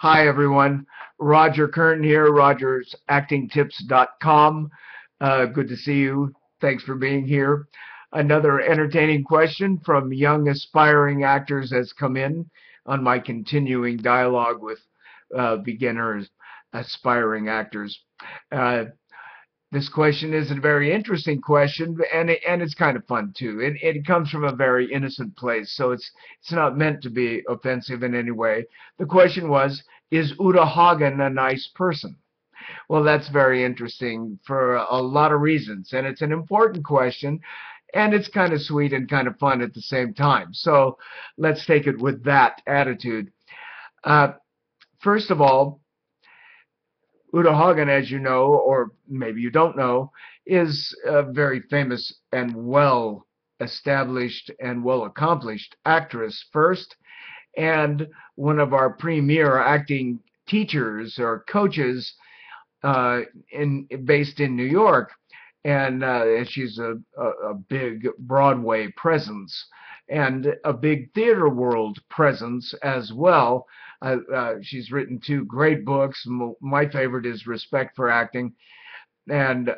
Hi, everyone. Roger Kern here, rogersactingtips.com. Good to see you. Thanks for being here. Another entertaining question from young aspiring actors has come in on my continuing dialogue with beginners, aspiring actors. Uh, this question is a very interesting question, and it's kind of fun too. It comes from a very innocent place, so it's not meant to be offensive in any way. The question was, is Uta Hagen a nice person? Well, that's very interesting for a lot of reasons, and it's an important question, and it's kind of sweet and kind of fun at the same time. So let's take it with that attitude. Uh, First of all, Uta Hagen, as you know, or maybe you don't know, is a very famous and well established and well accomplished actress first, and one of our premier acting teachers or coaches based in New York. And she's a big Broadway presence and a big theater world presence as well. She's written two great books. My favorite is Respect for Acting. And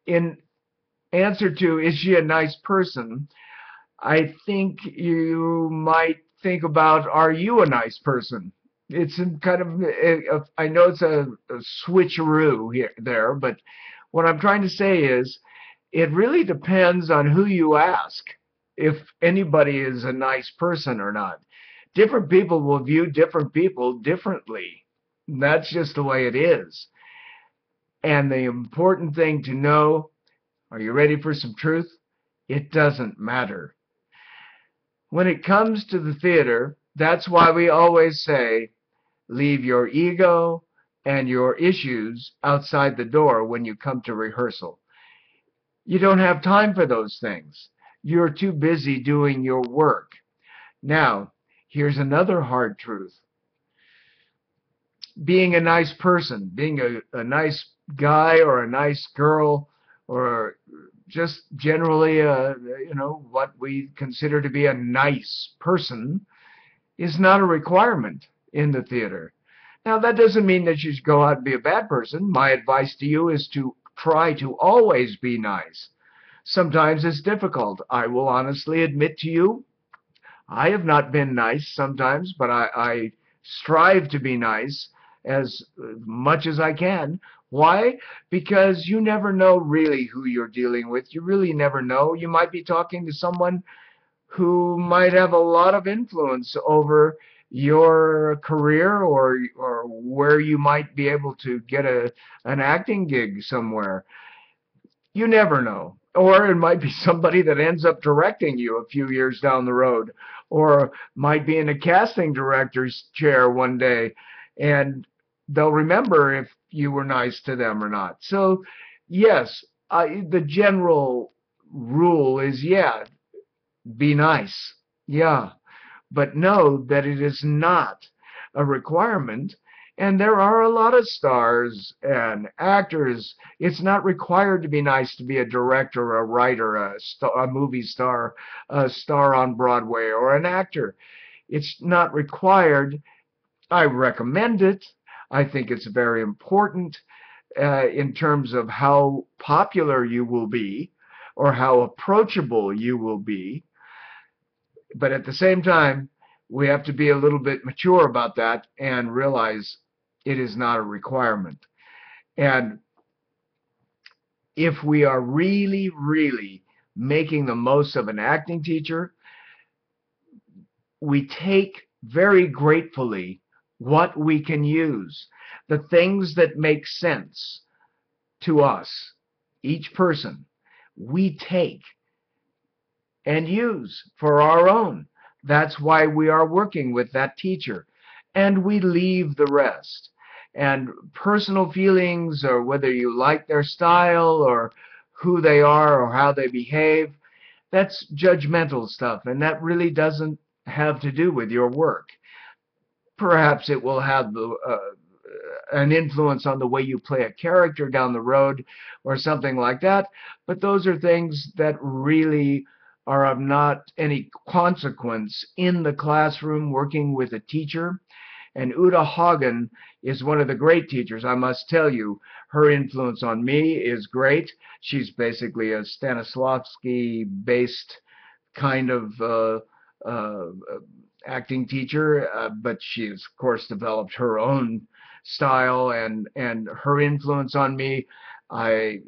in answer to, is she a nice person? I think you might think about, are you a nice person? It's kind of, I know it's a switcheroo there, but what I'm trying to say is it really depends on who you ask if anybody is a nice person or not. Different people will view different people differently. That's just the way it is. And the important thing to know, are you ready for some truth? It doesn't matter. When it comes to the theater, that's why we always say, leave your ego and your issues outside the door when you come to rehearsal. You don't have time for those things. You're too busy doing your work. Now, here's another hard truth. Being a nice person, being a nice guy or a nice girl, or just generally what we consider to be a nice person, is not a requirement in the theater. Now, that doesn't mean that you should go out and be a bad person. My advice to you is to try to always be nice. Sometimes it's difficult. I will honestly admit to you, I have not been nice sometimes, but I strive to be nice as much as I can. Why? Because you never know really who you're dealing with. You really never know. You might be talking to someone who might have a lot of influence over your career or where you might be able to get an acting gig somewhere. You never know. Or it might be somebody that ends up directing you a few years down the road, or might be in a casting director's chair one day, and they'll remember if you were nice to them or not. So, yes, the general rule is, yeah, be nice. Yeah. But know that it is not a requirement. And there are a lot of stars and actors. It's not required to be nice to be a director, a writer, a movie star, a star on Broadway, or an actor. It's not required. I recommend it. I think it's very important in terms of how popular you will be or how approachable you will be. But at the same time, we have to be a little bit mature about that and realize it is not a requirement. And if we are really, really making the most of an acting teacher, we take very gratefully what we can use, the things that make sense to us, each person, we take and use for our own. That's why we are working with that teacher. And we leave the rest. And personal feelings, or whether you like their style or who they are or how they behave, that's judgmental stuff. And that really doesn't have to do with your work. Perhaps it will have an influence on the way you play a character down the road or something like that. But those are things that really are of not any consequence in the classroom working with a teacher. And Uta Hagen is one of the great teachers. I must tell you, her influence on me is great. She's basically a Stanislavski-based kind of acting teacher, but she's of course developed her own style, and her influence on me I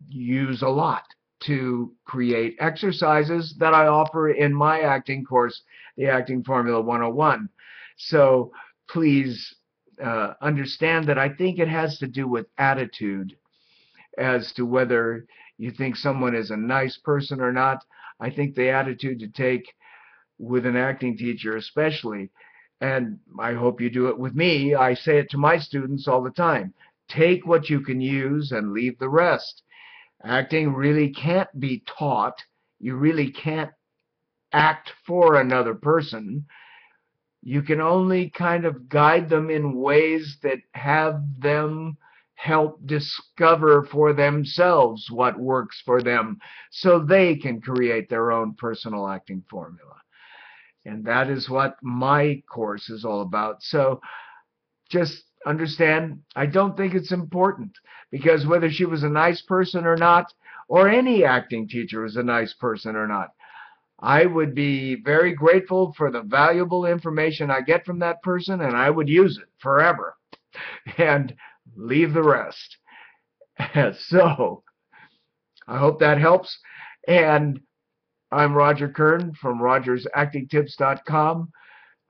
use a lot to create exercises that I offer in my acting course, the Acting Formula 101. So please understand that I think it has to do with attitude as to whether you think someone is a nice person or not. I think the attitude to take with an acting teacher especially, and I hope you do it with me, I say it to my students all the time, take what you can use and leave the rest. Acting really can't be taught. You really can't act for another person. You can only kind of guide them in ways that have them help discover for themselves what works for them so they can create their own personal acting formula. And that is what my course is all about. So just understand, I don't think it's important, because whether she was a nice person or not, or any acting teacher was a nice person or not, I would be very grateful for the valuable information I get from that person, and I would use it forever and leave the rest. So I hope that helps. And I'm Roger Kern from rogersactingtips.com.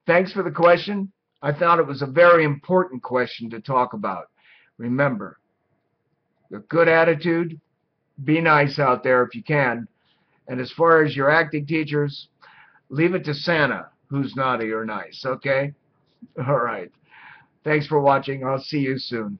Thanks for the question. I thought it was a very important question to talk about. Remember, a good attitude, be nice out there if you can. And as far as your acting teachers, leave it to Santa who's naughty or nice, okay? All right. Thanks for watching. I'll see you soon.